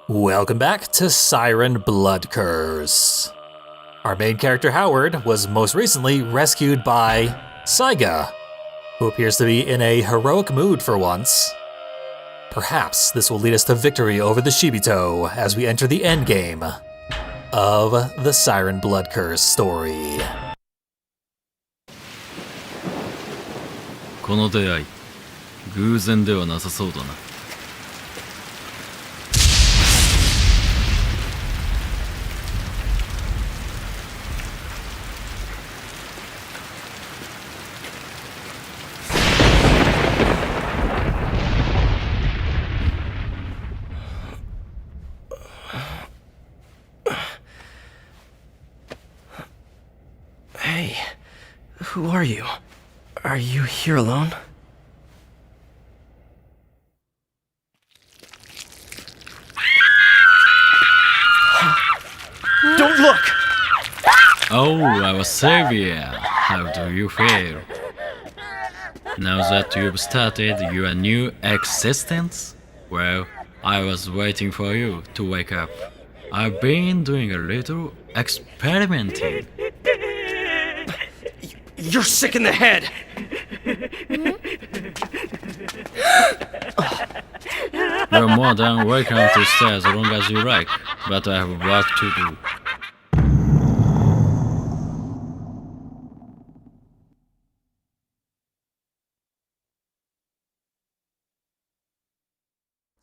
Welcome back to Siren Blood Curse. Our main character Howard was most recently rescued by Saiga, who appears to be in a heroic mood for once. Perhaps this will lead us to victory over the Shibito as we enter the endgame of the Siren Blood Curse story. この出会い、偶然ではなさそうだな。Hey, who are you? Are you here alone? Don't look! Oh, our savior, how do you feel? Now that you've started your new existence? Well, I was waiting for you to wake up. I've been doing a little experimenting. You're sick in the head! You're more than welcome to stay as long as you like, but I have work to do.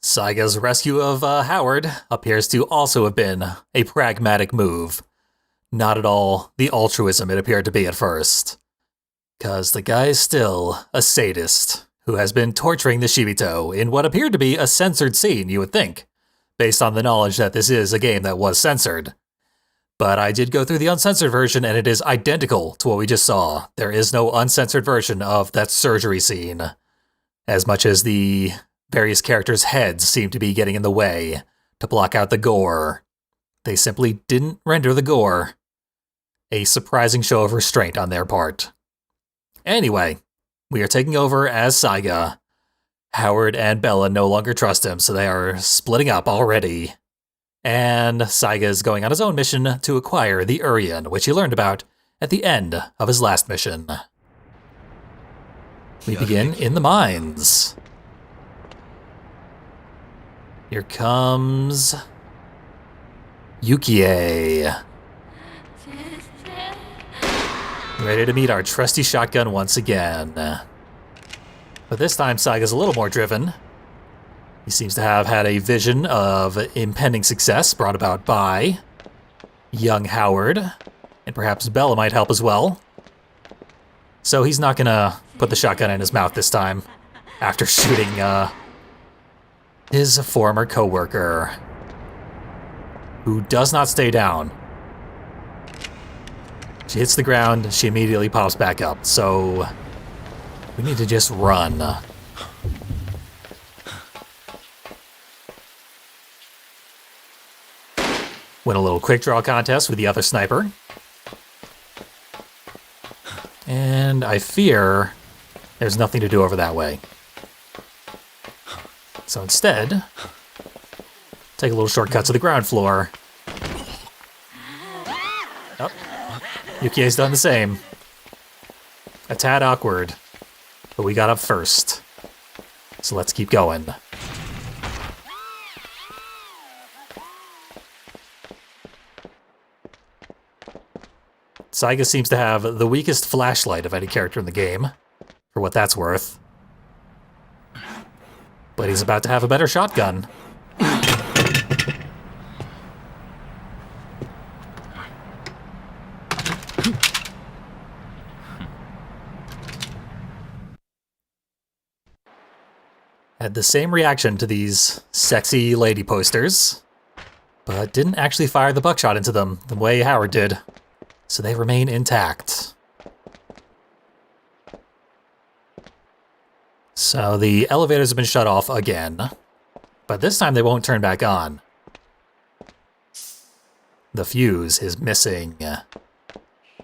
Saiga's rescue of Howard appears to also have been a pragmatic move. Not at all the altruism it appeared to be at first. Because the guy is still a sadist who has been torturing the Shibito in what appeared to be a censored scene, you would think, based on the knowledge that this is a game that was censored. But I did go through the uncensored version and it is identical to what we just saw. There is no uncensored version of that surgery scene. As much as the various characters' heads seem to be getting in the way to block out the gore, they simply didn't render the gore. A surprising show of restraint on their part. Anyway, we are taking over as Saiga. Howard and Bella no longer trust him, so they are splitting up already. And Saiga is going on his own mission to acquire the Urian, which he learned about at the end of his last mission. We begin in the mines. Here comes Yukie. Ready to meet our trusty shotgun once again. But this time Saiga's a little more driven. He seems to have had a vision of impending success brought about by young Howard, and perhaps Bella might help as well. So he's not gonna put the shotgun in his mouth this time, after shooting his former co-worker, who does not stay down. She hits the ground, she immediately pops back up, so we need to just run. Win a little quick draw contest with the other sniper. And I fear there's nothing to do over that way. So instead, take a little shortcut to the ground floor. Oh, Yukie's done the same. A tad awkward, but we got up first. So let's keep going. Saiga seems to have the weakest flashlight of any character in the game, for what that's worth. But he's about to have a better shotgun. Had the same reaction to these sexy lady posters, but didn't actually fire the buckshot into them the way Howard did, so they remain intact. So the elevators have been shut off again, but this time they won't turn back on. The fuse is missing.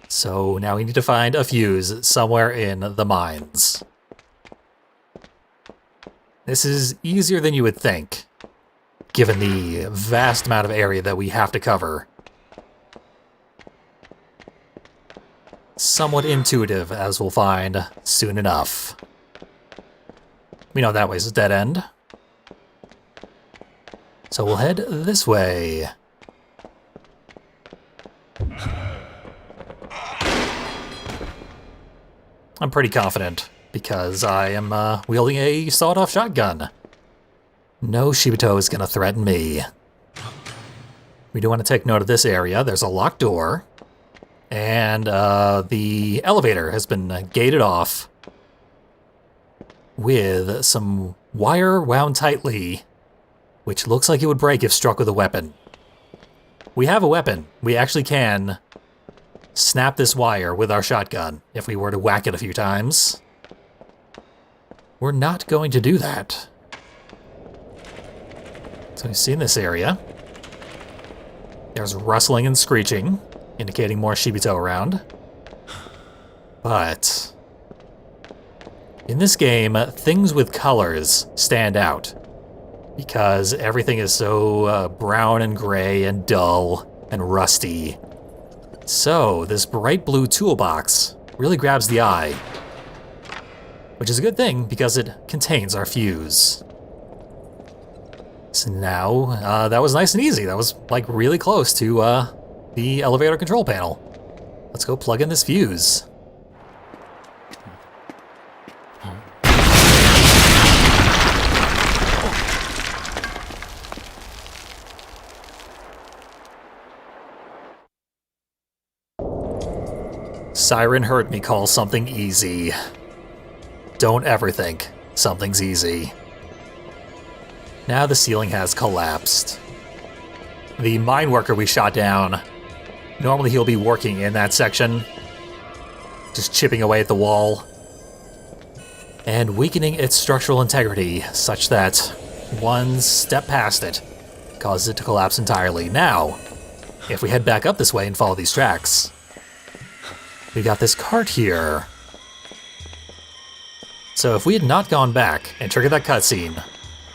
So now we need to find a fuse somewhere in the mines. This is easier than you would think. given the vast amount of area that we have to cover. Somewhat intuitive, as we'll find soon enough. We know that way's a dead end. So we'll head this way. I'm pretty confident, because I am wielding a sawed-off shotgun. No Shibito is going to threaten me. We do want to take note of this area. There's a locked door, and the elevator has been gated off with some wire wound tightly, which looks like it would break if struck with a weapon. We have a weapon. We actually can snap this wire with our shotgun if we were to whack it a few times. We're not going to do that. So we've seen this area. There's rustling and screeching, indicating more Shibito around. But in this game, things with colors stand out because everything is so brown and gray and dull and rusty. So this bright blue toolbox really grabs the eye, which is a good thing because it contains our fuse. So now, that was nice and easy. That was like really close to the elevator control panel. Let's go plug in this fuse. Siren heard me call something easy. Don't ever think something's easy. Now the ceiling has collapsed. The mine worker we shot down, normally he'll be working in that section, just chipping away at the wall, and weakening its structural integrity such that one step past it causes it to collapse entirely. Now, if we head back up this way and follow these tracks, we got this cart here. So if we had not gone back and triggered that cutscene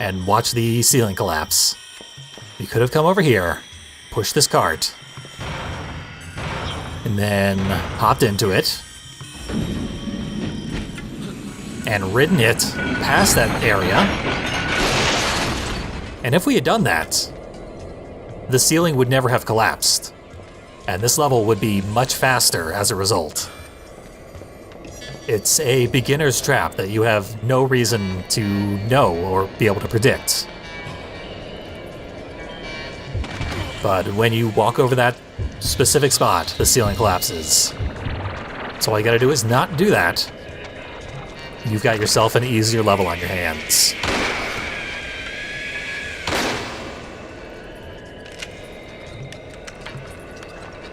and watched the ceiling collapse, we could have come over here, pushed this cart, and then hopped into it, and ridden it past that area. And if we had done that, the ceiling would never have collapsed, and this level would be much faster as a result. It's a beginner's trap that you have no reason to know or be able to predict. But when you walk over that specific spot, the ceiling collapses. So all you gotta do is not do that. You've got yourself an easier level on your hands.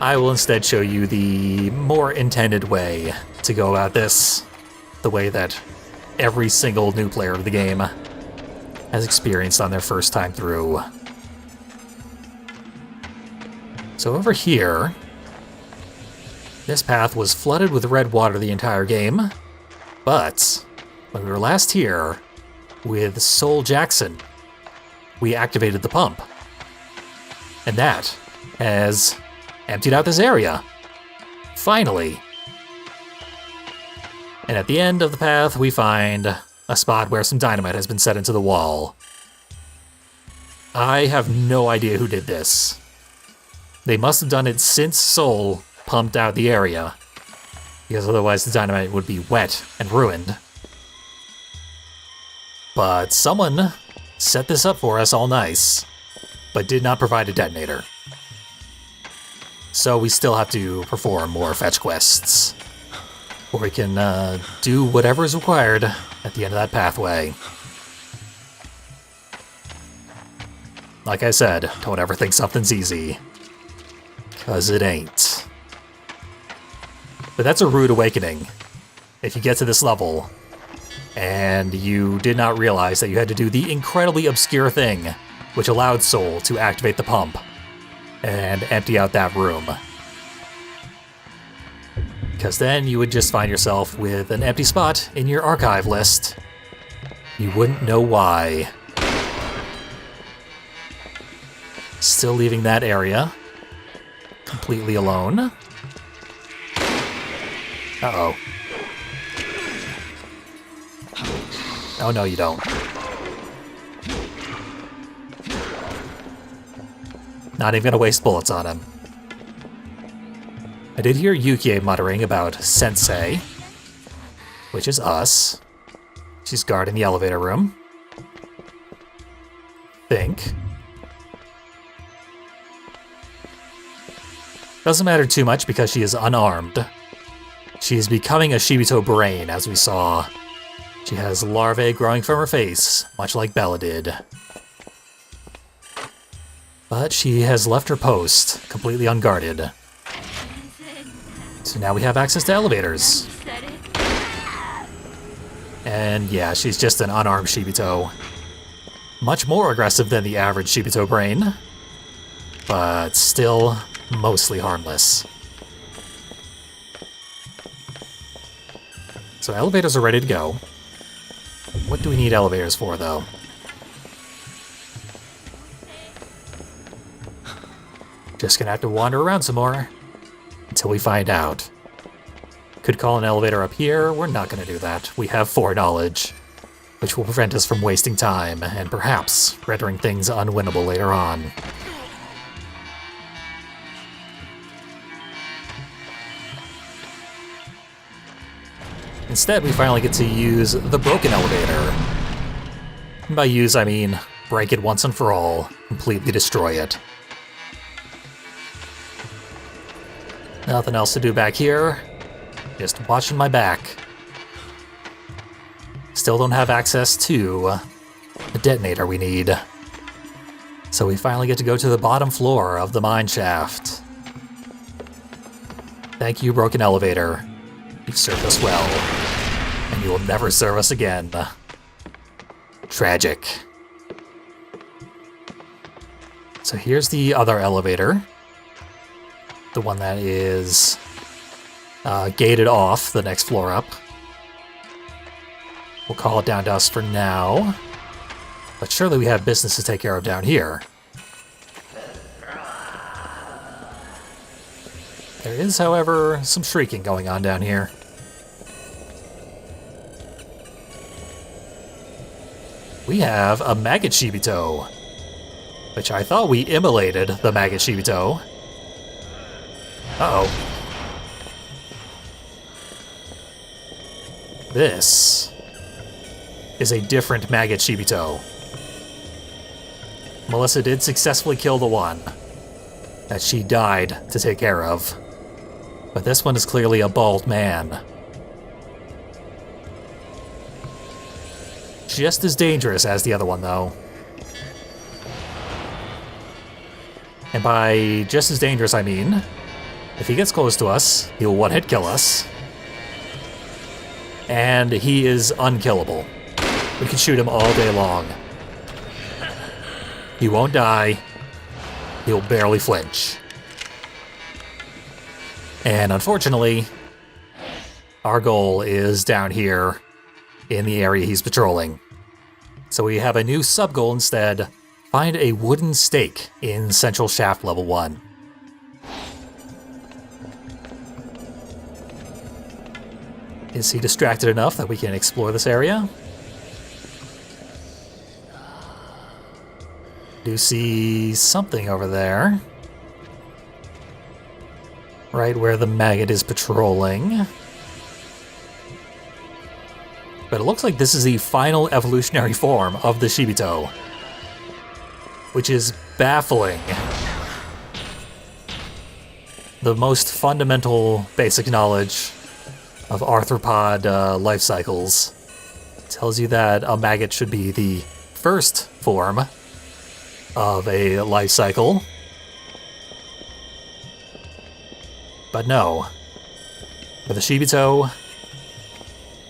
I will instead show you the more intended way to go about this, the way that every single new player of the game has experienced on their first time through. So over here, this path was flooded with red water the entire game, but when we were last here with Soul Jackson, we activated the pump, and that has emptied out this area. Finally. And at the end of the path, we find a spot where some dynamite has been set into the wall. I have no idea who did this. They must have done it since Soul pumped out the area, because otherwise the dynamite would be wet and ruined. But someone set this up for us all nice, but did not provide a detonator. So we still have to perform more fetch quests, or we can do whatever is required at the end of that pathway. Like I said, don't ever think something's easy, 'cause it ain't. But that's a rude awakening. If you get to this level, and you did not realize that you had to do the incredibly obscure thing which allowed Soul to activate the pump and empty out that room. Because then you would just find yourself with an empty spot in your archive list. You wouldn't know why. Still leaving that area completely alone. Uh-oh. Oh, no, you don't. Not even gonna waste bullets on him. I did hear Yukie muttering about Sensei, which is us. She's guarding the elevator room. Think. Doesn't matter too much because she is unarmed. She is becoming a Shibito brain, as we saw. She has larvae growing from her face, much like Bella did. But she has left her post, completely unguarded. So now we have access to elevators. And yeah, she's just an unarmed Shibito. Much more aggressive than the average Shibito brain, but still mostly harmless. So elevators are ready to go. What do we need elevators for, though? Just gonna have to wander around some more until we find out. Could call an elevator up here. We're not gonna do that. We have foreknowledge, which will prevent us from wasting time and perhaps rendering things unwinnable later on. Instead, we finally get to use the broken elevator. And by use, I mean break it once and for all, completely destroy it. Nothing else to do back here. Just watching my back. Still don't have access to the detonator we need. So we finally get to go to the bottom floor of the mine shaft. Thank you, broken elevator. You've served us well, and you will never serve us again. Tragic. So here's the other elevator. The one that is gated off the next floor up. We'll call it down to us for now. But surely we have business to take care of down here. There is, however, some shrieking going on down here. We have a maggot Shibito, which I thought we immolated the maggot Shibito. Uh-oh. This is a different maggot Shibito. Melissa did successfully kill the one that she died to take care of. But this one is clearly a bald man. Just as dangerous as the other one, though. And by just as dangerous, I mean, if he gets close to us, he'll one-hit kill us. And he is unkillable. We can shoot him all day long. He won't die. He'll barely flinch. And unfortunately, our goal is down here in the area he's patrolling. So we have a new sub-goal instead. Find a wooden stake in Central Shaft Level 1. Is he distracted enough that we can explore this area? Do see something over there. Right where the maggot is patrolling. But it looks like this is the final evolutionary form of the Shibito, which is baffling. The most fundamental basic knowledge of arthropod life cycles tells you that a maggot should be the first form of a life cycle. But no. With a Shibito,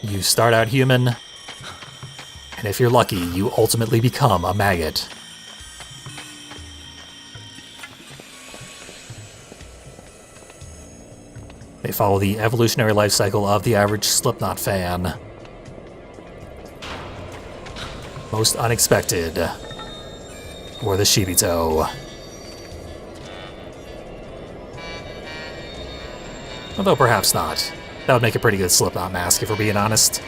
you start out human, and if you're lucky, you ultimately become a maggot. They follow the evolutionary life cycle of the average Slipknot fan. Most unexpected for the Shibito. Although perhaps not. That would make a pretty good Slipknot mask, if we're being honest.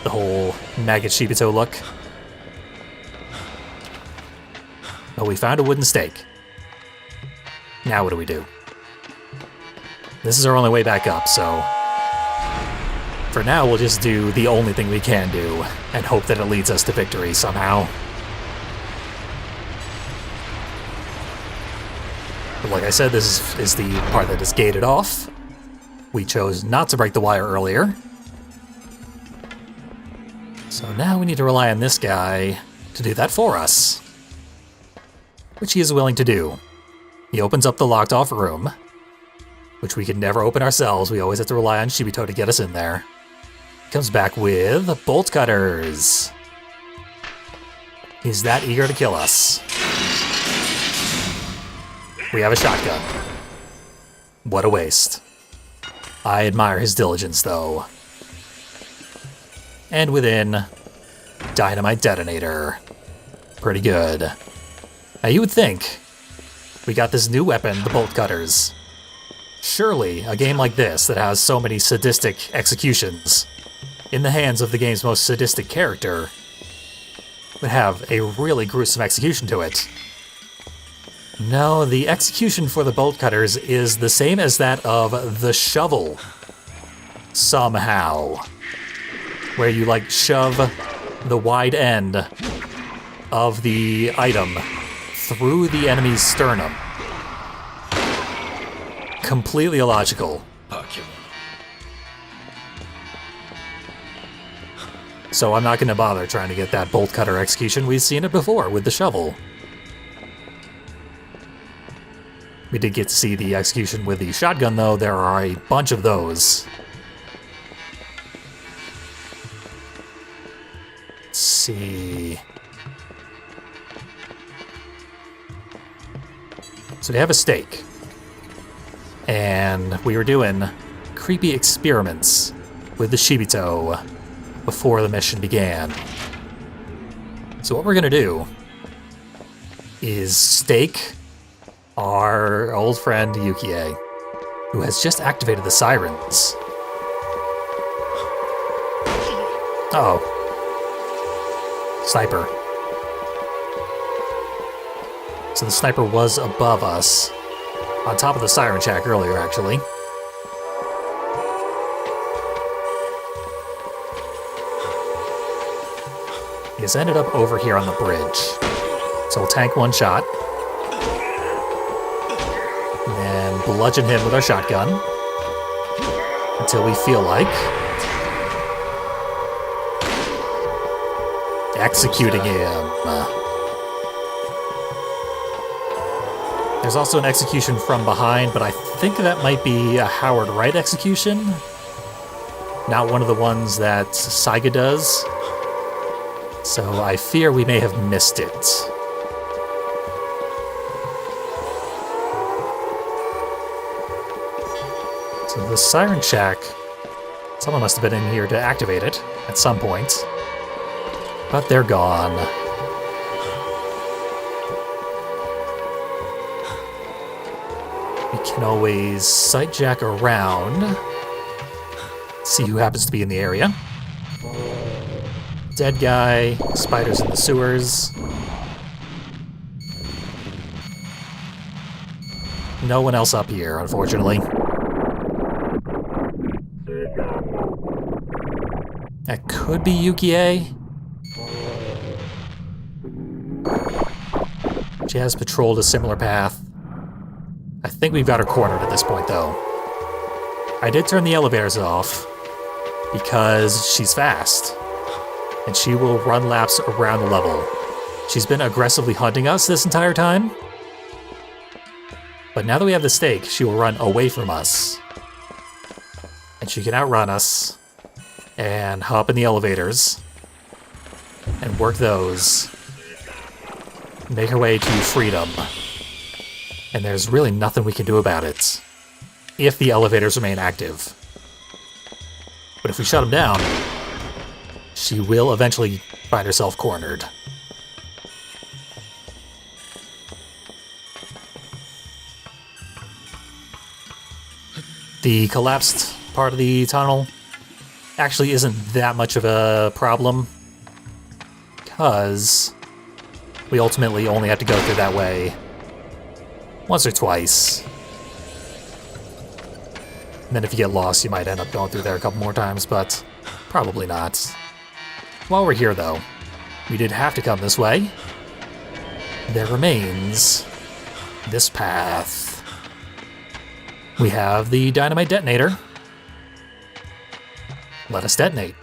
The whole maggot Shibito look. Oh, we found a wooden stake. Now what do we do? This is our only way back up, so... For now, we'll just do the only thing we can do, and hope that it leads us to victory somehow. But like I said, this is the part that is gated off. We chose not to break the wire earlier. So now we need to rely on this guy to do that for us. Which he is willing to do. He opens up the locked off room, which we can never open ourselves. We always have to rely on Shibito to get us in there. Comes back with bolt cutters. He's that eager to kill us. We have a shotgun. What a waste. I admire his diligence, though. And within, dynamite detonator. Pretty good. Now you would think, we got this new weapon, the bolt cutters. Surely, a game like this that has so many sadistic executions in the hands of the game's most sadistic character would have a really gruesome execution to it. No, the execution for the bolt cutters is the same as that of the shovel. Somehow. Where you, like, shove the wide end of the item through the enemy's sternum. Completely illogical. So I'm not going to bother trying to get that bolt cutter execution. We've seen it before with the shovel. We did get to see the execution with the shotgun, though. There are a bunch of those. Let's see. So we have a stake. And we were doing creepy experiments with the Shibito before the mission began. So what we're going to do is stake our old friend Yukie, who has just activated the sirens. Uh-oh. Sniper. So the sniper was above us, on top of the Siren Shack earlier, actually. He has ended up over here on the bridge. So we'll tank one shot. And bludgeon him with our shotgun. Until we feel like executing him. There's also an execution from behind, but I think that might be a Howard Wright execution. Not one of the ones that Saiga does. So I fear we may have missed it. So the Siren Shack, someone must have been in here to activate it at some point. But they're gone. We can always sightjack around. See who happens to be in the area. Dead guy, spiders in the sewers. No one else up here, unfortunately. That could be Yukie. She has patrolled a similar path. I think we've got her cornered at this point, though. I did turn the elevators off because she's fast, and she will run laps around the level. She's been aggressively hunting us this entire time, but now that we have the stake, she will run away from us, and she can outrun us and hop in the elevators and work those, make her way to freedom. And there's really nothing we can do about it if the elevators remain active. But if we shut them down, she will eventually find herself cornered. The collapsed part of the tunnel actually isn't that much of a problem, because we ultimately only have to go through that way once or twice. And then if you get lost, you might end up going through there a couple more times, but probably not. While we're here, though, we did have to come this way. There remains this path. We have the dynamite detonator. Let us detonate.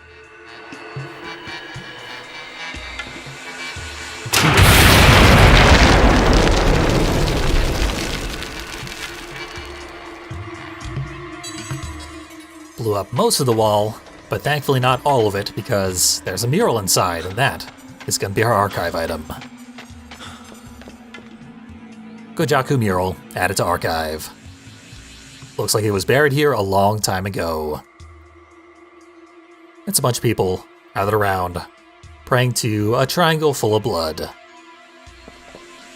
Blew up most of the wall, but thankfully not all of it, because there's a mural inside, and that is going to be our archive item. Gojaku mural, added to archive. Looks like it was buried here a long time ago. It's a bunch of people gathered around, praying to a triangle full of blood.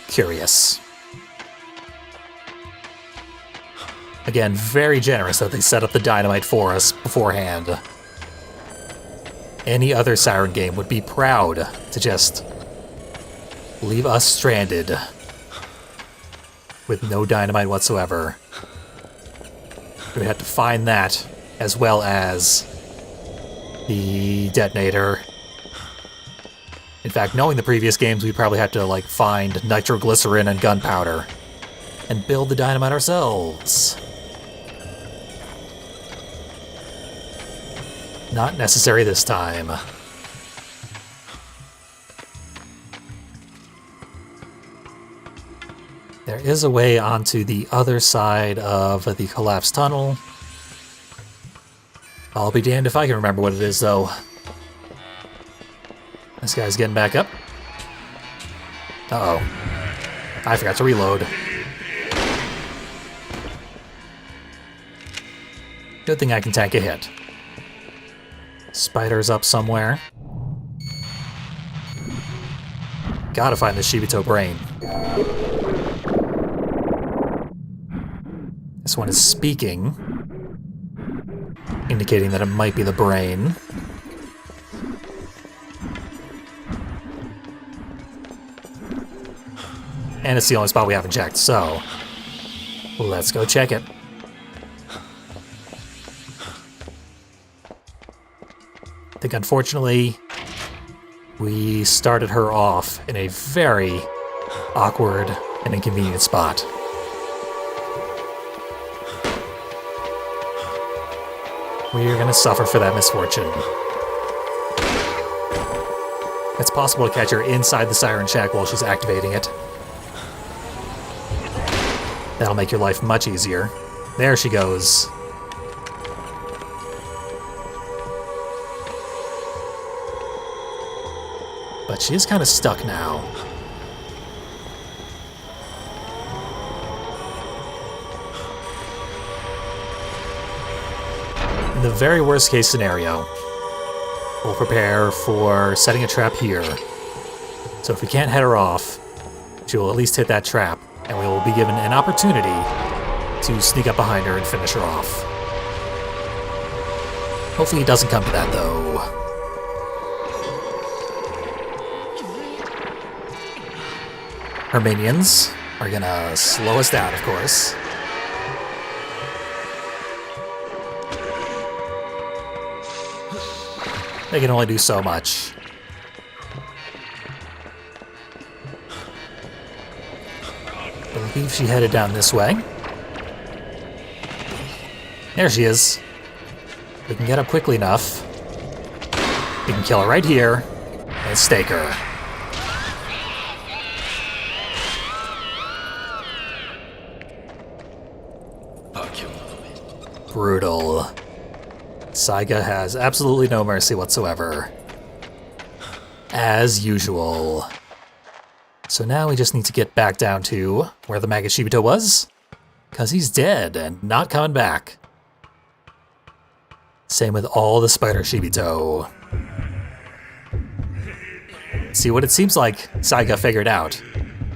Curious. Again, very generous that they set up the dynamite for us beforehand. Any other Siren game would be proud to just leave us stranded with no dynamite whatsoever. We had to find that, as well as the detonator. In fact, knowing the previous games, we'd probably have to, like, find nitroglycerin and gunpowder and build the dynamite ourselves. Not necessary this time. There is a way onto the other side of the collapsed tunnel. I'll be damned if I can remember what it is, though. This guy's getting back up. Uh-oh. I forgot to reload. Good thing I can tank a hit. Spider's up somewhere. Gotta find the Shibito brain. This one is speaking, indicating that it might be the brain. And it's the only spot we haven't checked, so let's go check it. I think, unfortunately, we started her off in a very awkward and inconvenient spot. We're gonna suffer for that misfortune. It's possible to catch her inside the Siren Shack while she's activating it. That'll make your life much easier. There she goes. But she is kind of stuck now. In the very worst case scenario, we'll prepare for setting a trap here. So if we can't head her off, she will at least hit that trap, and we will be given an opportunity to sneak up behind her and finish her off. Hopefully it doesn't come to that, though. Her minions are gonna slow us down, of course. They can only do so much. I believe she headed down this way. There she is. We can get up quickly enough. We can kill her right here and stake her. Brutal. Saiga has absolutely no mercy whatsoever. As usual. So now we just need to get back down to where the Maggot Shibito was, because he's dead and not coming back. Same with all the Spider Shibito. See, what it seems like Saiga figured out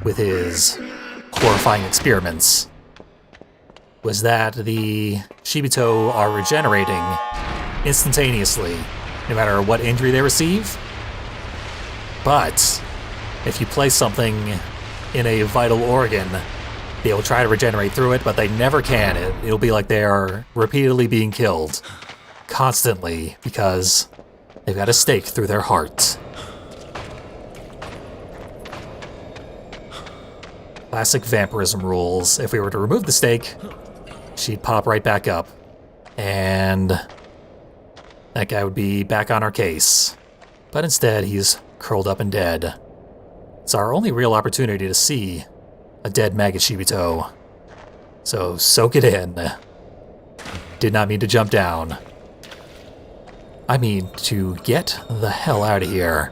with his horrifying experiments was that the Shibito are regenerating instantaneously, no matter what injury they receive. But if you place something in a vital organ, they will try to regenerate through it, but they never can. It'll be like they are repeatedly being killed, constantly, because they've got a stake through their heart. Classic vampirism rules. If we were to remove the stake, she'd pop right back up, and that guy would be back on our case. But instead, he's curled up and dead. It's our only real opportunity to see a dead maggot Shibito. So soak it in. Did not mean to jump down. I mean to get the hell out of here.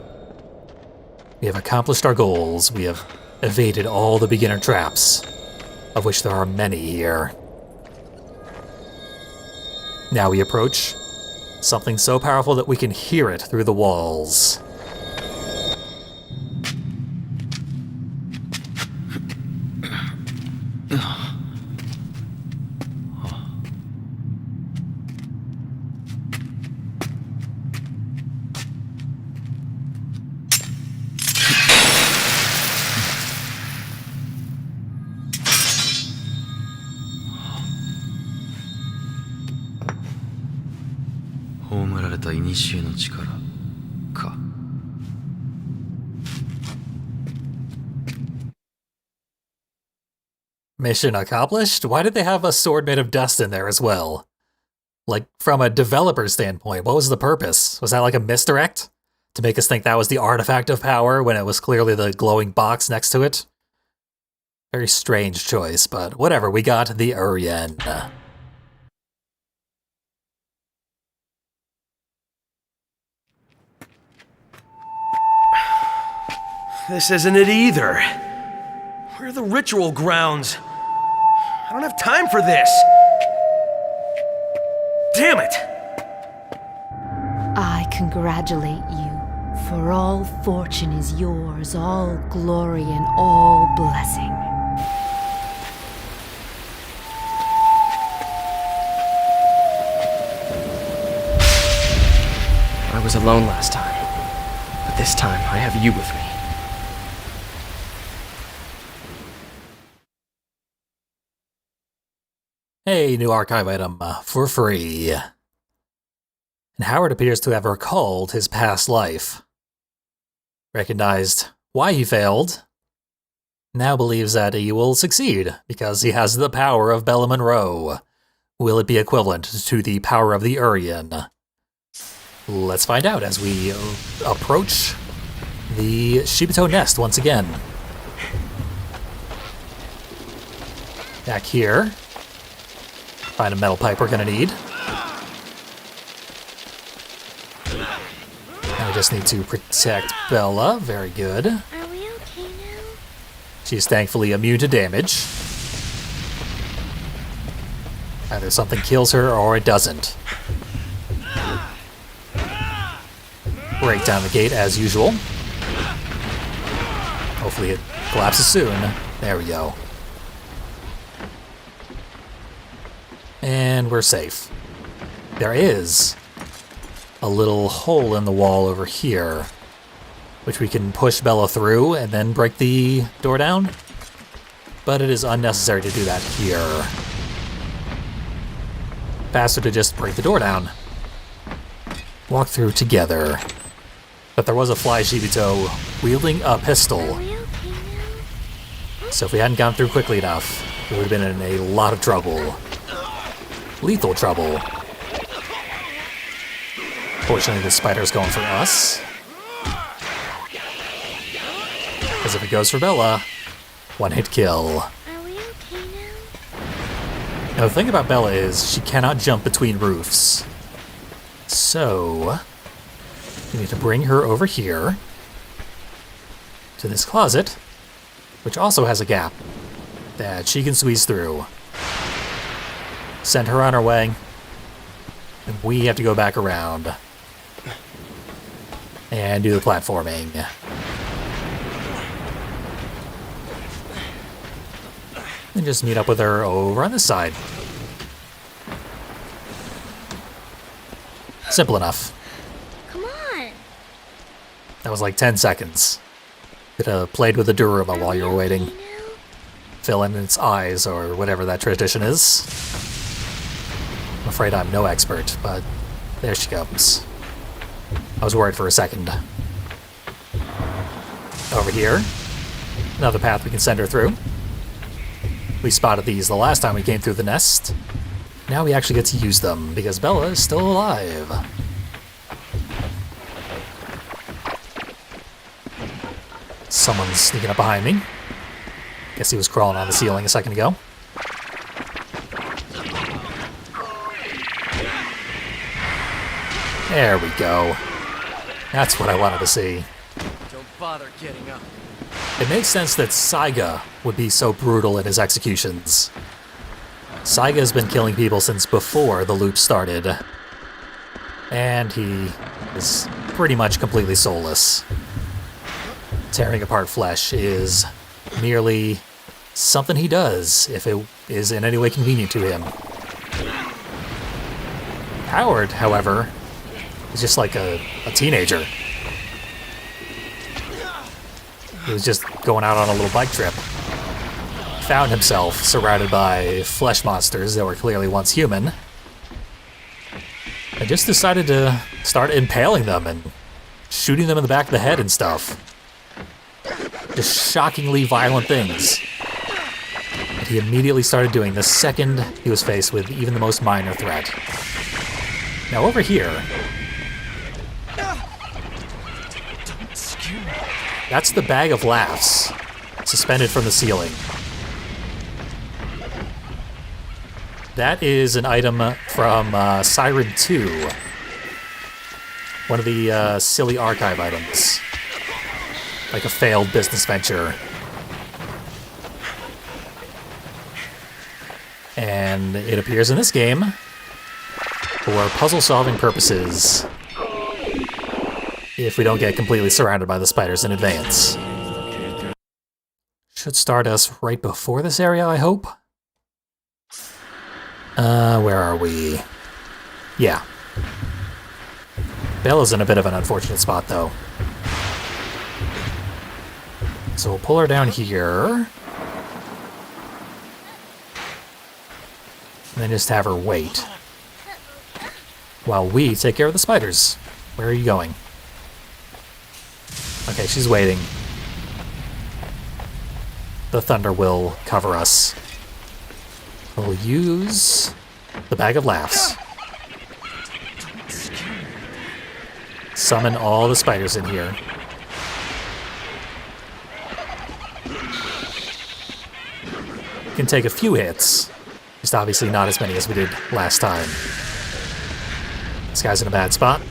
We have accomplished our goals. We have evaded all the beginner traps, of which there are many here. Now we approach something so powerful that we can hear it through the walls. Mission accomplished? Why did they have a sword made of dust in there as well? Like, from a developer standpoint, what was the purpose? Was that like a misdirect? To make us think that was the artifact of power when it was clearly the glowing box next to it? Very strange choice, but whatever, we got the Urien. This isn't it either. Where are the ritual grounds? I don't have time for this. Damn it! I congratulate you, for all fortune is yours, all glory and all blessing. I was alone last time, but this time I have you with me. Hey, new archive item for free. And Howard appears to have recalled his past life, recognized why he failed, now believes that he will succeed because he has the power of Bella Monroe. Will it be equivalent to the power of the Urien? Let's find out as we approach the Shibito nest once again. Back here. Find a metal pipe we're gonna need. And we just need to protect Bella. Very good. Are we okay now? She's thankfully immune to damage. Either something kills her or it doesn't. Break down the gate as usual. Hopefully it collapses soon. There we go. And we're safe. There is a little hole in the wall over here, which we can push Bella through and then break the door down. But it is unnecessary to do that here. Faster to just break the door down. Walk through together. But there was a fly Shibito wielding a pistol. Are we okay now? So if we hadn't gone through quickly enough, we would have been in a lot of trouble. Lethal trouble. Fortunately, the spider's going for us. Because if it goes for Bella, one-hit kill. Are we okay now? Now, the thing about Bella is she cannot jump between roofs. So, we need to bring her over here to this closet, which also has a gap that she can squeeze through. Send her on her way, and we have to go back around and do the platforming. And just meet up with her over on this side. Simple enough. Come on. That was like 10 seconds. Could have played with the Duruma while you were waiting. Fill in its eyes or whatever that tradition is. I'm afraid I'm no expert, but there she comes. I was worried for a second. Over here. Another path we can send her through. We spotted these the last time we came through the nest. Now we actually get to use them, because Bella is still alive. Someone's sneaking up behind me. Guess he was crawling on the ceiling a second ago. There we go. That's what I wanted to see. Don't bother getting up. It makes sense that Saiga would be so brutal in his executions. Saiga has been killing people since before the loop started. And he is pretty much completely soulless. Tearing apart flesh is merely something he does if it is in any way convenient to him. Howard, however, is just like a teenager. He was just going out on a little bike trip. Found himself surrounded by flesh monsters that were clearly once human. And just decided to start impaling them and shooting them in the back of the head and stuff. Just shockingly violent things that he immediately started doing the second he was faced with even the most minor threat. Now over here, that's the bag of laughs suspended from the ceiling. That is an item from Siren 2, one of the silly archive items. Like a failed business venture. And it appears in this game for puzzle-solving purposes if we don't get completely surrounded by the spiders in advance. Should start us right before this area, I hope. Where are we? Yeah. Bella's in a bit of an unfortunate spot, though. So we'll pull her down here. And then just have her wait. While we take care of the spiders. Where are you going? Okay, she's waiting. The thunder will cover us. We'll use the bag of laughs. Summon all the spiders in here. Can take a few hits, just obviously not as many as we did last time. This guy's in a bad spot.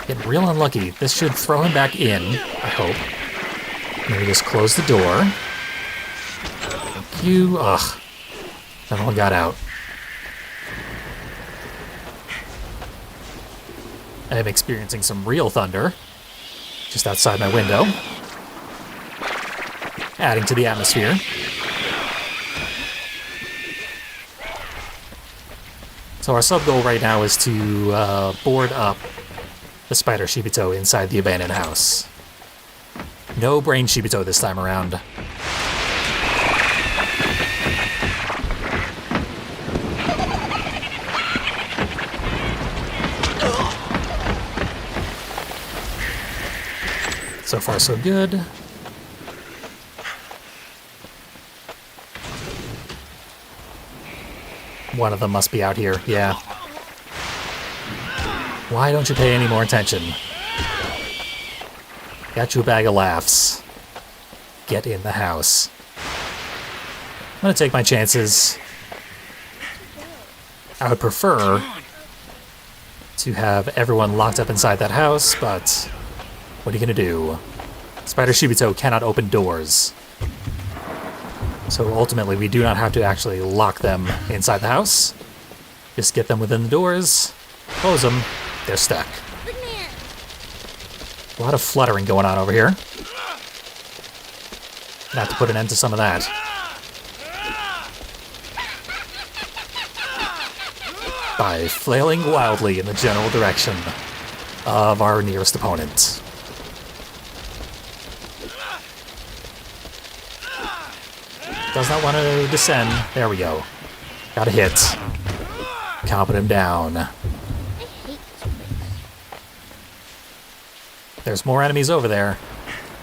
Getting real unlucky. This should throw him back in, I hope. Maybe just close the door. Thank you. Ugh. Everyone got out. I am experiencing some real thunder just outside my window, adding to the atmosphere. So our sub-goal right now is to board up the spider Shibito inside the abandoned house. No brain Shibito this time around. So far, so good. One of them must be out here, yeah. Why don't you pay any more attention? Got you a bag of laughs. Get in the house. I'm gonna take my chances. I would prefer to have everyone locked up inside that house, but what are you gonna do? Spider Shibito cannot open doors. So ultimately, we do not have to actually lock them inside the house. Just get them within the doors, close them, they're stuck. A lot of fluttering going on over here. Gonna have to put an end to some of that. by flailing wildly in the general direction of our nearest opponent. Does not want to descend. There we go. Got a hit. Calming him down. There's more enemies over there.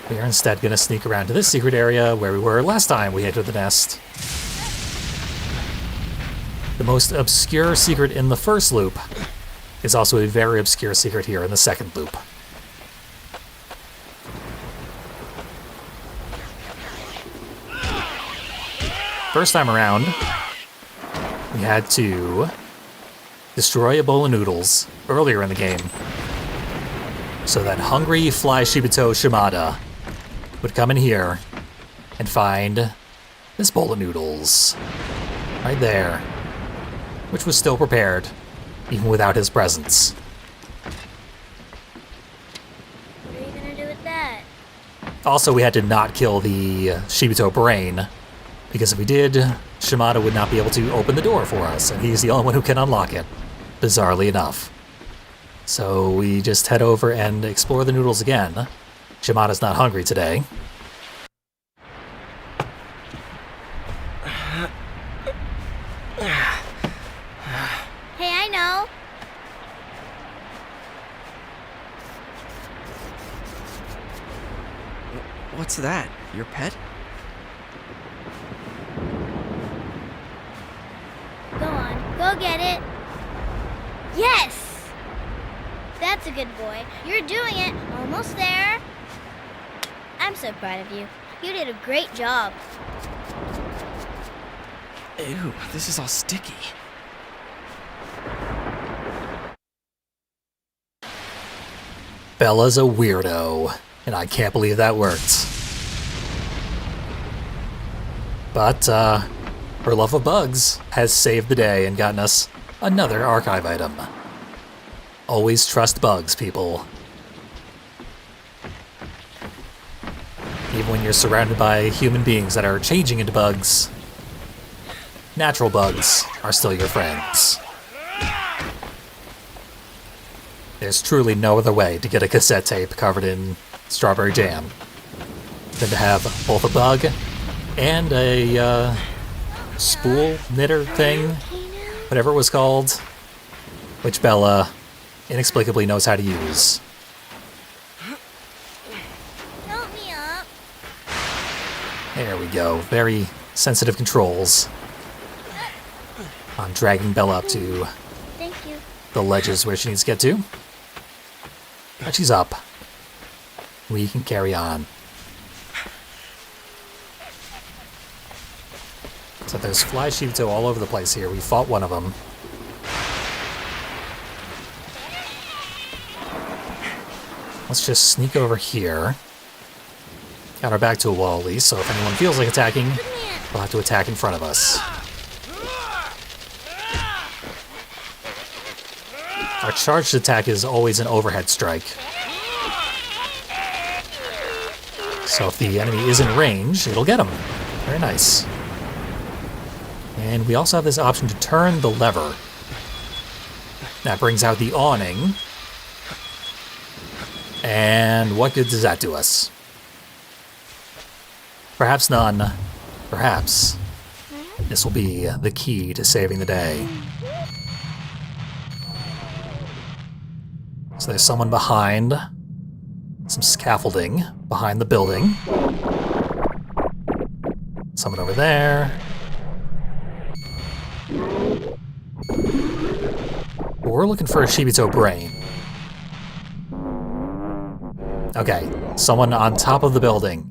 We are instead going to sneak around to this secret area where we were last time we entered the nest. The most obscure secret in the first loop is also a very obscure secret here in the second loop. First time around, we had to destroy a bowl of noodles earlier in the game so that hungry Fly Shibito Shimada would come in here and find this bowl of noodles right there, which was still prepared even without his presence. What are you gonna do with that? Also, we had to not kill the Shibito brain, because if we did, Shimada would not be able to open the door for us, and he's the only one who can unlock it, bizarrely enough. So we just head over and explore the noodles again. Shimada's not hungry today. Hey, I know. What's that? Your pet? Go on, go get it. Yes! That's a good boy. You're doing it. Almost there. I'm so proud of you. You did a great job. Ew, this is all sticky. Bella's a weirdo, and I can't believe that worked. But, her love of bugs has saved the day and gotten us another archive item. Always trust bugs, people. Even when you're surrounded by human beings that are changing into bugs, natural bugs are still your friends. There's truly no other way to get a cassette tape covered in strawberry jam than to have both a bug and a spool knitter thing, whatever it was called, which Bella inexplicably knows how to use. Help me up. There we go. Very sensitive controls on dragging Bella up to Thank you. the ledges where she needs to get to. But she's up. We can carry on. So there's Fly Shibito all over the place here. We fought one of them. Let's just sneak over here. Got our back to a wall at least, so if anyone feels like attacking, they'll have to attack in front of us. Our charged attack is always an overhead strike. So if the enemy is in range, it'll get him. Very nice. And we also have this option to turn the lever. That brings out the awning. And what good does that do us? Perhaps none. Perhaps this will be the key to saving the day. So there's someone behind some scaffolding behind the building. Someone over there. We're looking for a Shibito brain. Okay, someone on top of the building,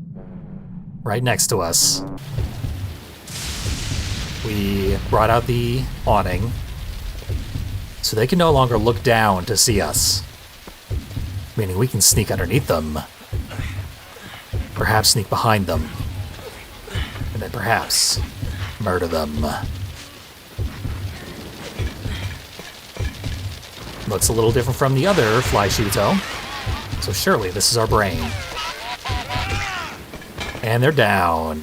right next to us. We brought out the awning, so they can no longer look down to see us. Meaning we can sneak underneath them. Perhaps sneak behind them. And then perhaps murder them. Looks a little different from the other Fly Shibito. So surely this is our brain. And they're down.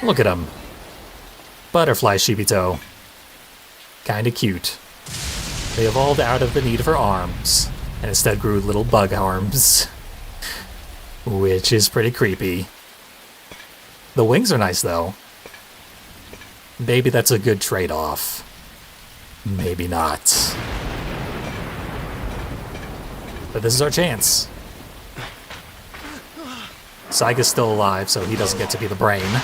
Look at them. butterfly Shibito. Kinda cute. They evolved out of the need for arms, and instead grew little bug arms. Which is pretty creepy. The wings are nice though. Maybe that's a good trade-off. Maybe not. But this is our chance. Saiga's still alive, so he doesn't get to be the brain.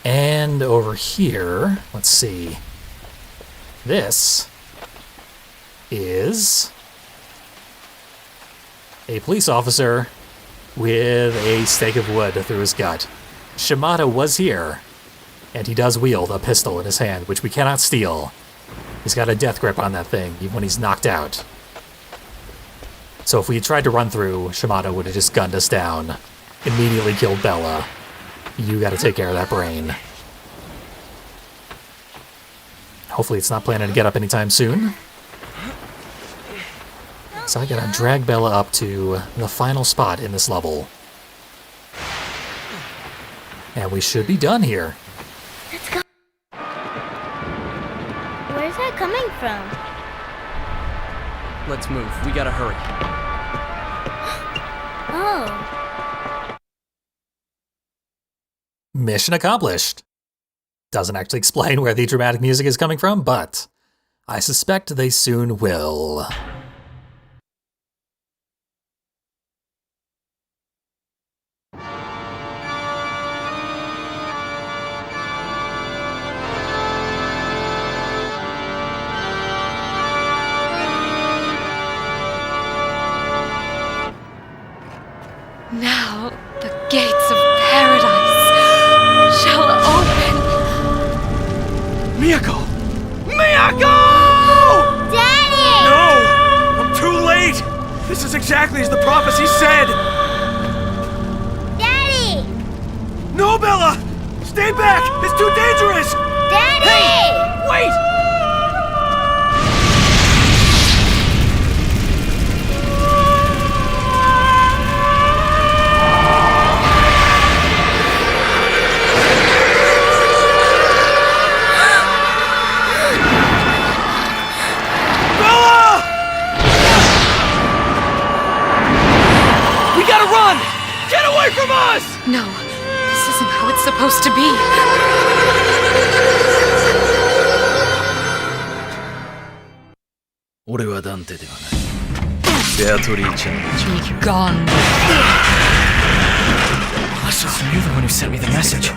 And over here, let's see. This is a police officer with a stake of wood through his gut. Shimada was here, and he does wield a pistol in his hand, which we cannot steal. He's got a death grip on that thing, even when he's knocked out. So if we had tried to run through, Shimada would have just gunned us down. Immediately killed Bella. You gotta take care of that brain. Hopefully it's not planning to get up anytime soon. So I gotta drag Bella up to the final spot in this level. And we should be done here. Let's go. Where's that coming from? Let's move. We gotta hurry. Oh. Mission accomplished. Doesn't actually explain where the dramatic music is coming from, but I suspect they soon will. Now the gates of paradise shall open. Miyako! Miyako! Daddy! No! I'm too late! This is exactly as the prophecy said! Daddy! No, Bella! Stay back! It's too dangerous! Daddy! Hey! Wait! Bella! We gotta run! Get away from us! No, this isn't how it's supposed to be. Be gone. So you're the one who sent me the message.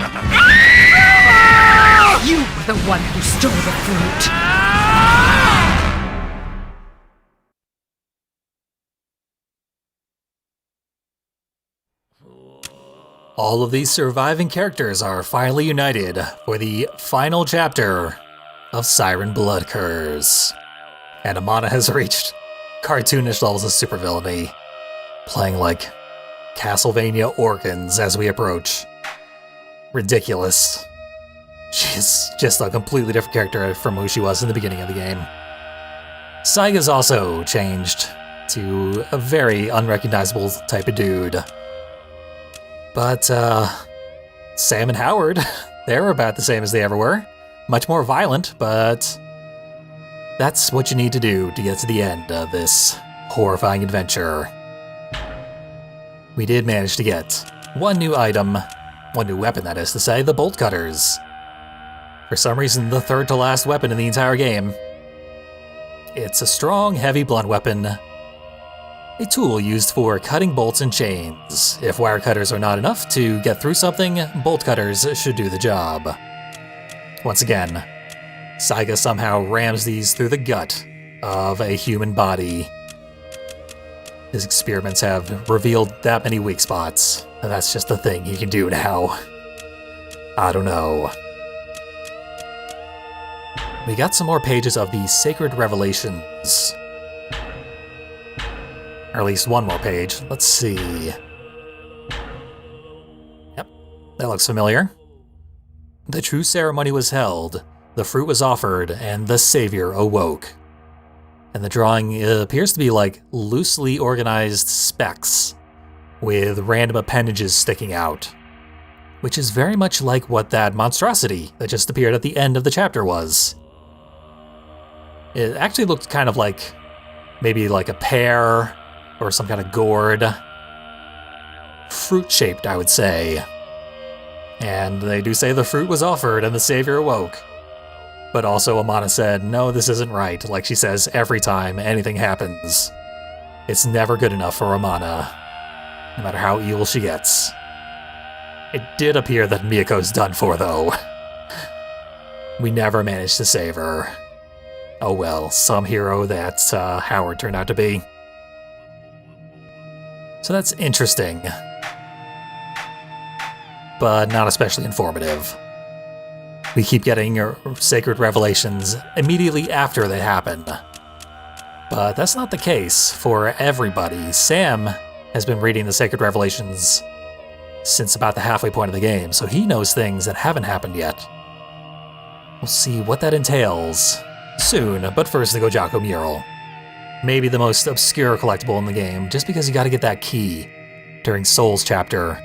You were the one who stole the fruit. All of these surviving characters are finally united for the final chapter of Siren Blood Curse. And Amana has reached cartoonish levels of supervillainy, playing like Castlevania organs as we approach. Ridiculous. She's just a completely different character from who she was in the beginning of the game. Saiga's also changed to a very unrecognizable type of dude. But, Sam and Howard, they're about the same as they ever were. Much more violent, but that's what you need to do to get to the end of this horrifying adventure. We did manage to get one new item, one new weapon that is to say, the bolt cutters. For some reason, the third to last weapon in the entire game. It's a strong, heavy blunt weapon. A tool used for cutting bolts and chains. If wire cutters are not enough to get through something, bolt cutters should do the job. Once again, Saiga somehow rams these through the gut of a human body. His experiments have revealed that many weak spots, and that's just the thing he can do now. I don't know. We got some more pages of the Sacred Revelations. Or at least one more page. Let's see. Yep, that looks familiar. The true ceremony was held, the fruit was offered, and the Savior awoke. And the drawing appears to be like loosely organized specks with random appendages sticking out. which is very much like what that monstrosity that just appeared at the end of the chapter was. It actually looked kind of like maybe like a pear or some kind of gourd. Fruit-shaped, I would say. And they do say the fruit was offered and the savior awoke. But also Amana said, no, this isn't right, like she says every time anything happens. It's never good enough for Amana, no matter how evil she gets. It did appear that Miyako's done for, though. We never managed to save her. Oh well, some hero that Howard turned out to be. So that's interesting. But not especially informative. We keep getting sacred revelations immediately after they happen. But that's not the case for everybody. Sam has been reading the sacred revelations since about the halfway point of the game, so he knows things that haven't happened yet. We'll see what that entails soon, but first the Gojako mural. Maybe the most obscure collectible in the game, just because you gotta get that key during Soul's chapter,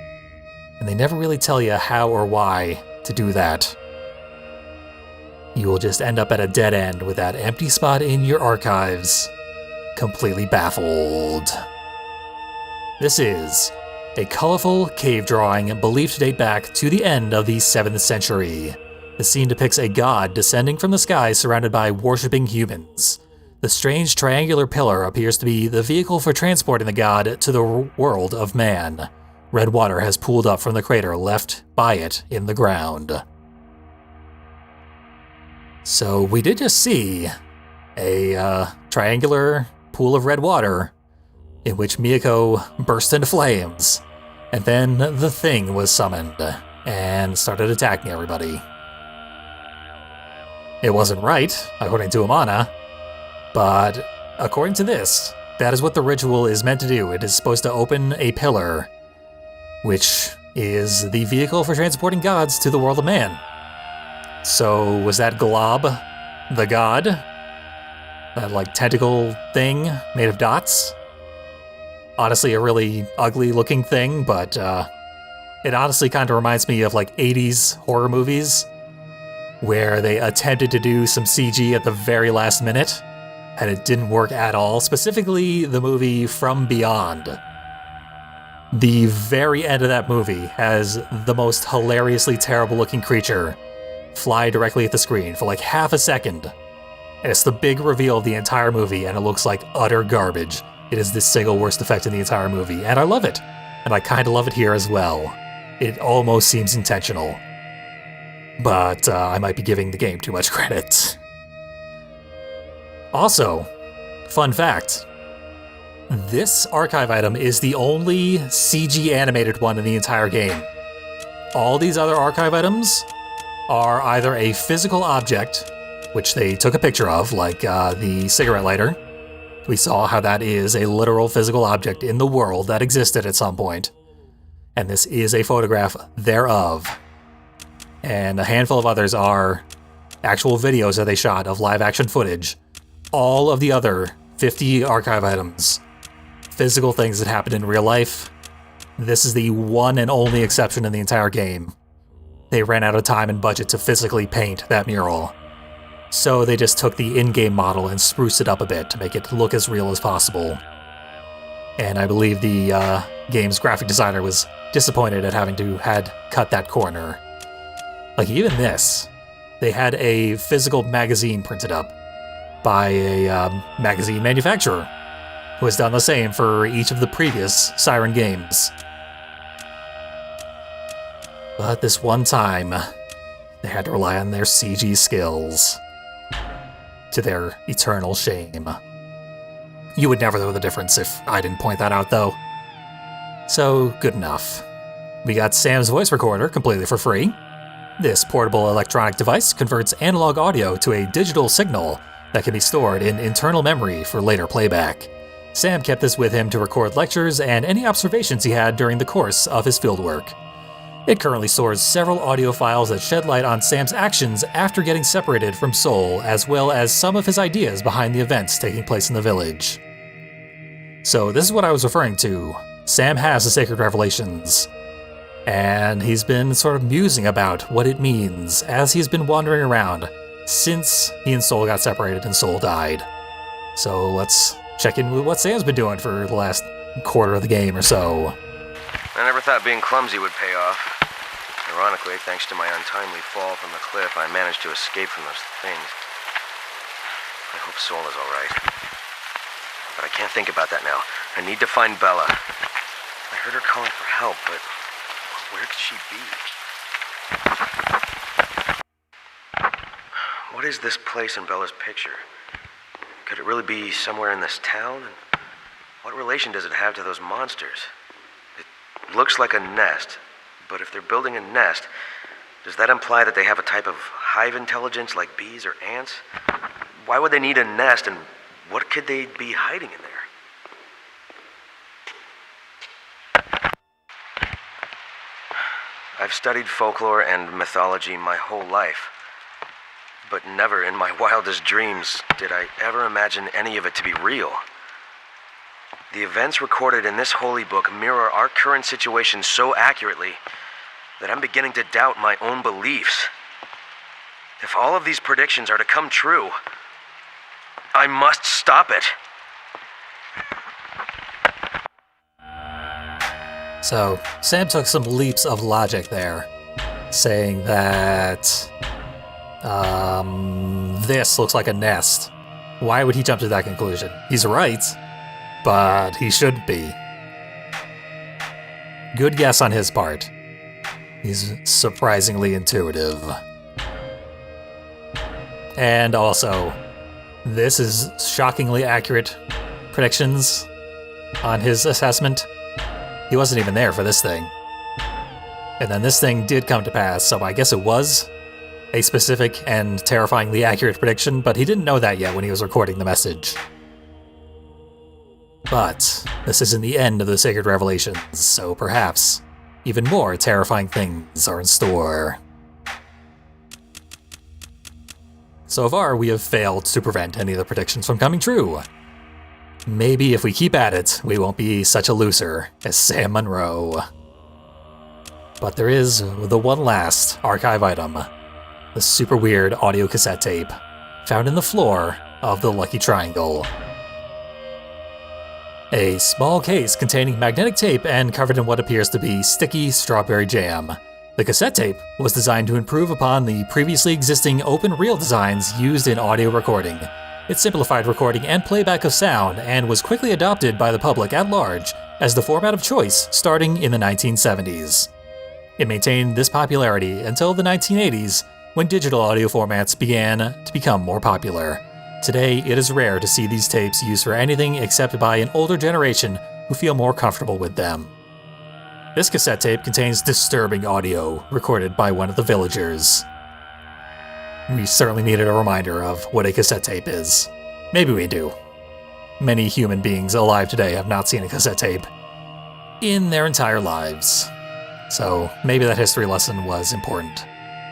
and they never really tell you how or why to do that. You will just end up at a dead end with that empty spot in your archives, completely baffled. This is a colorful cave drawing believed to date back to the end of the 7th century. The scene depicts a god descending from the sky surrounded by worshipping humans. The strange triangular pillar appears to be the vehicle for transporting the god to the world of man. Red water has pooled up from the crater left by it in the ground. So we did just see a triangular pool of red water in which Miyako burst into flames. And then the thing was summoned and started attacking everybody. It wasn't right, according to Amana, but according to this, that is what the ritual is meant to do. It is supposed to open a pillar, which is the vehicle for transporting gods to the world of man. So was that Glob the god? That like tentacle thing made of dots? Honestly, a really ugly looking thing, but it honestly kind of reminds me of like 80s horror movies where they attempted to do some CG at the very last minute and it didn't work at all. Specifically, the movie From Beyond. The very end of that movie has the most hilariously terrible looking creature fly directly at the screen for like half a second. And it's the big reveal of the entire movie and it looks like utter garbage. It is the single worst effect in the entire movie, and I love it. And I kind of love it here as well. It almost seems intentional. But I might be giving the game too much credit. Also, fun fact, this archive item is the only CG animated one in the entire game. All these other archive items are either a physical object, which they took a picture of, like the cigarette lighter. We saw how that is a literal physical object in the world that existed at some point. And this is a photograph thereof. And a handful of others are actual videos that they shot of live action footage. All of the other 50 archive items, physical things that happened in real life, this is the one and only exception in the entire game. They ran out of time and budget to physically paint that mural. So they just took the in-game model and spruced it up a bit to make it look as real as possible. And I believe the game's graphic designer was disappointed at having to had cut that corner. Like even this, they had a physical magazine printed up by a magazine manufacturer who has done the same for each of the previous Siren games. But this one time, they had to rely on their CG skills. To their eternal shame. You would never know the difference if I didn't point that out, though. So, good enough. We got Sam's voice recorder completely for free. This portable electronic device converts analog audio to a digital signal that can be stored in internal memory for later playback. Sam kept this with him to record lectures and any observations he had during the course of his fieldwork. It currently stores several audio files that shed light on Sam's actions after getting separated from Soul, as well as some of his ideas behind the events taking place in the village. So this is what I was referring to. Sam has the Sacred Revelations. And he's been sort of musing about what it means as he's been wandering around since he and Soul got separated and Soul died. So let's check in with what Sam's been doing for the last quarter of the game or so. I never thought being clumsy would pay off. Ironically, thanks to my untimely fall from the cliff, I managed to escape from those things. I hope Soul is alright. But I can't think about that now. I need to find Bella. I heard her calling for help, but where could she be? What is this place in Bella's picture? Could it really be somewhere in this town? And what relation does it have to those monsters? It looks like a nest, but if they're building a nest, does that imply that they have a type of hive intelligence like bees or ants? Why would they need a nest, and what could they be hiding in there? I've studied folklore and mythology my whole life, but never in my wildest dreams did I ever imagine any of it to be real. The events recorded in this holy book mirror our current situation so accurately that I'm beginning to doubt my own beliefs. If all of these predictions are to come true, I must stop it. So, Sam took some leaps of logic there, saying that this looks like a nest. Why would he jump to that conclusion? He's right, but he shouldn't be. Good guess on his part. He's surprisingly intuitive. And also, this is shockingly accurate predictions on his assessment. He wasn't even there for this thing. And then this thing did come to pass, so I guess it was a specific and terrifyingly accurate prediction, but he didn't know that yet when he was recording the message. But this isn't the end of the Sacred Revelations, so perhaps even more terrifying things are in store. So far, we have failed to prevent any of the predictions from coming true. Maybe if we keep at it, we won't be such a loser as Sam Monroe. But there is the one last archive item, the super weird audio cassette tape found in the floor of the Lucky Triangle. A small case containing magnetic tape and covered in what appears to be sticky strawberry jam. The cassette tape was designed to improve upon the previously existing open reel designs used in audio recording. It simplified recording and playback of sound and was quickly adopted by the public at large as the format of choice starting in the 1970s. It maintained this popularity until the 1980s when digital audio formats began to become more popular. Today, it is rare to see these tapes used for anything except by an older generation who feel more comfortable with them. This cassette tape contains disturbing audio recorded by one of the villagers. We certainly needed a reminder of what a cassette tape is. Maybe we do. Many human beings alive today have not seen a cassette tape in their entire lives. So maybe that history lesson was important.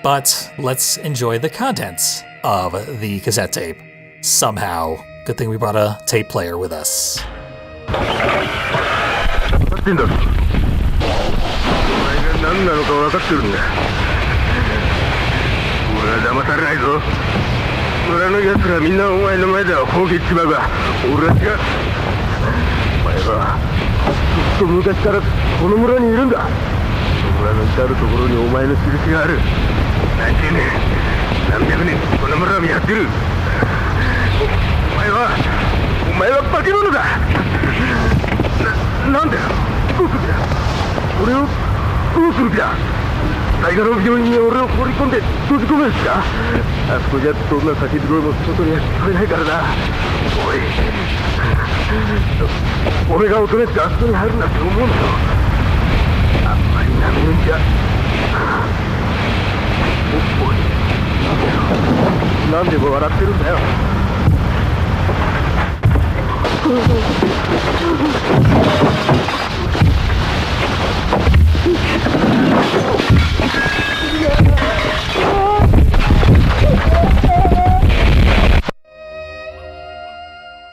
But let's enjoy the contents of the cassette tape. Somehow. Good thing we brought a tape player with us.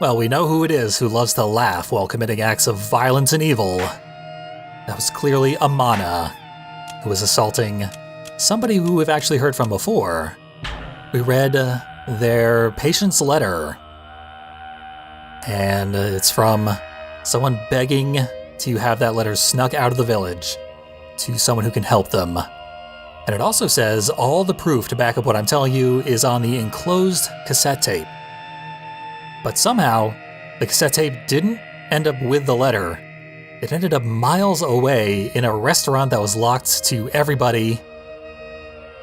Well, we know who it is who loves to laugh while committing acts of violence and evil. That was clearly Amana. who was assaulting somebody who we've actually heard from before. We read their patient's letter, and it's from someone begging to have that letter snuck out of the village to someone who can help them. And it also says all the proof to back up what I'm telling you is on the enclosed cassette tape. But somehow, the cassette tape didn't end up with the letter. It ended up miles away in a restaurant that was locked to everybody.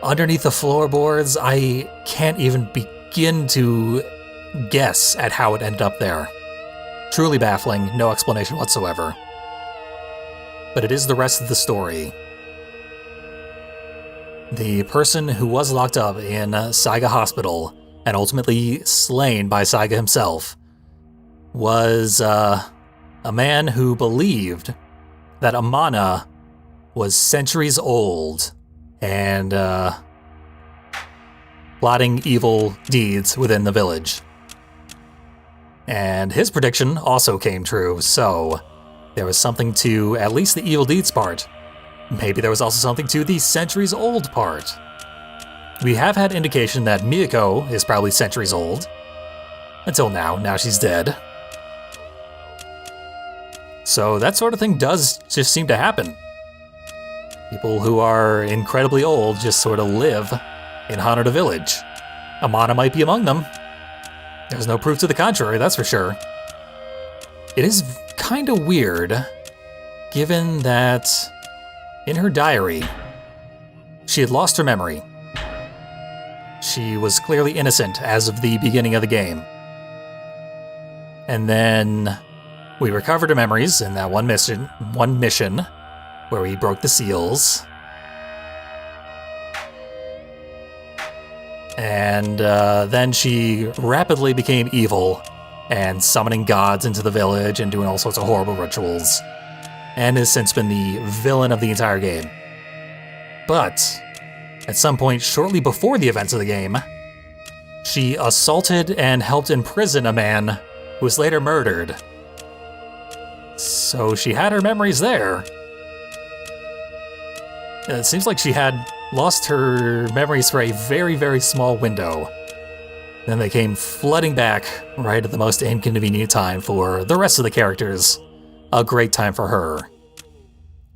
Underneath the floorboards, I can't even begin to guess at how it ended up there. Truly baffling, no explanation whatsoever. But it is the rest of the story. The person who was locked up in Saiga Hospital and ultimately slain by Saiga himself was a man who believed that Amana was centuries old and plotting evil deeds within the village. And his prediction also came true, so there was something to at least the evil deeds part. Maybe there was also something to the centuries old part. We have had indication that Miyako is probably centuries old. Until now. Now she's dead. So that sort of thing does just seem to happen. People who are incredibly old just sort of live in Hanada Village. Amana might be among them. There's no proof to the contrary, that's for sure. It is kind of weird, given that in her diary, she had lost her memory. She was clearly innocent as of the beginning of the game. And then we recovered her memories in that one mission where we broke the seals. And then she rapidly became evil and summoning gods into the village and doing all sorts of horrible rituals, and has since been the villain of the entire game. But at some point shortly before the events of the game, she assaulted and helped imprison a man who was later murdered. So she had her memories there. It seems like she had lost her memories for a very, very small window. Then they came flooding back right at the most inconvenient time for the rest of the characters. A great time for her.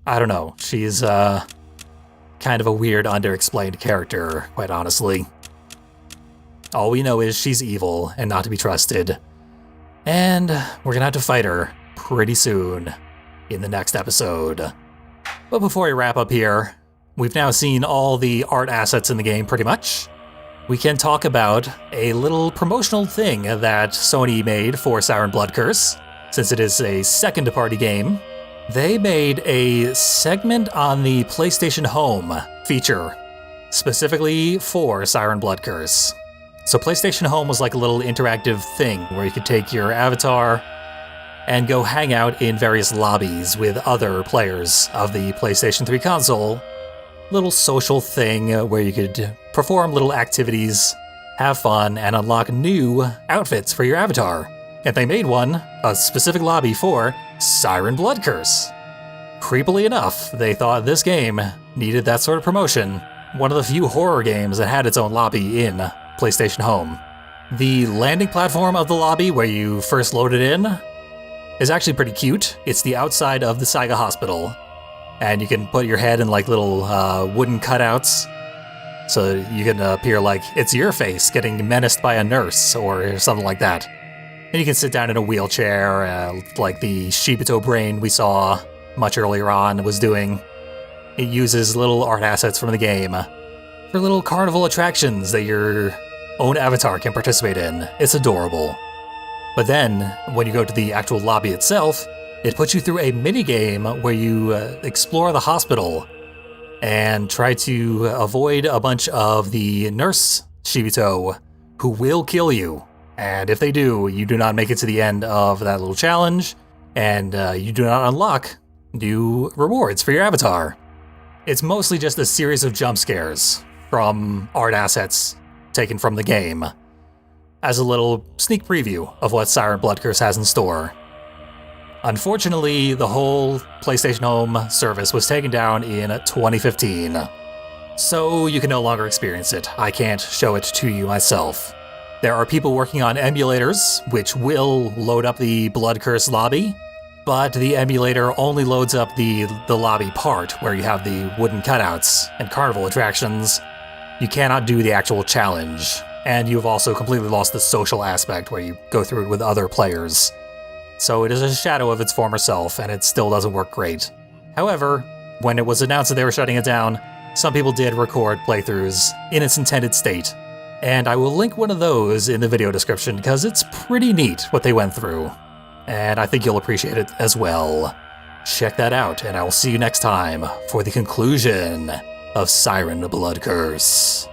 I don't know, she's kind of a weird, underexplained character, quite honestly. All we know is she's evil and not to be trusted. And we're gonna have to fight her pretty soon in the next episode. But before we wrap up here, we've now seen all the art assets in the game pretty much. We can talk about a little promotional thing that Sony made for Siren Blood Curse, since it is a second-party game. They made a segment on the PlayStation Home feature, specifically for Siren Blood Curse. So PlayStation Home was like a little interactive thing where you could take your avatar and go hang out in various lobbies with other players of the PlayStation 3 console. Little social thing where you could perform little activities, have fun, and unlock new outfits for your avatar. And they made one, a specific lobby for Siren Blood Curse. Creepily enough, they thought this game needed that sort of promotion. One of the few horror games that had its own lobby in PlayStation Home. The landing platform of the lobby where you first load it in is actually pretty cute. It's the outside of the Saiga Hospital. And you can put your head in like little wooden cutouts, so you can appear like it's your face getting menaced by a nurse or something like that. And you can sit down in a wheelchair, like the Shibito brain we saw much earlier on was doing. It uses little art assets from the game for little carnival attractions that your own avatar can participate in. It's adorable. But then, when you go to the actual lobby itself, it puts you through a minigame where you explore the hospital and try to avoid a bunch of the nurse Shibito who will kill you. And if they do, you do not make it to the end of that little challenge, and you do not unlock new rewards for your avatar. It's mostly just a series of jump scares from art assets taken from the game, as a little sneak preview of what Siren Blood Curse has in store. Unfortunately, the whole PlayStation Home service was taken down in 2015. So you can no longer experience it. I can't show it to you myself. There are people working on emulators, which will load up the Blood Curse lobby, but the emulator only loads up the lobby part, where you have the wooden cutouts and carnival attractions. You cannot do the actual challenge, and you've also completely lost the social aspect where you go through it with other players. So it is a shadow of its former self, and it still doesn't work great. However, when it was announced that they were shutting it down, some people did record playthroughs in its intended state, and I will link one of those in the video description because it's pretty neat what they went through, and I think you'll appreciate it as well. Check that out, and I will see you next time for the conclusion of Siren Blood Curse.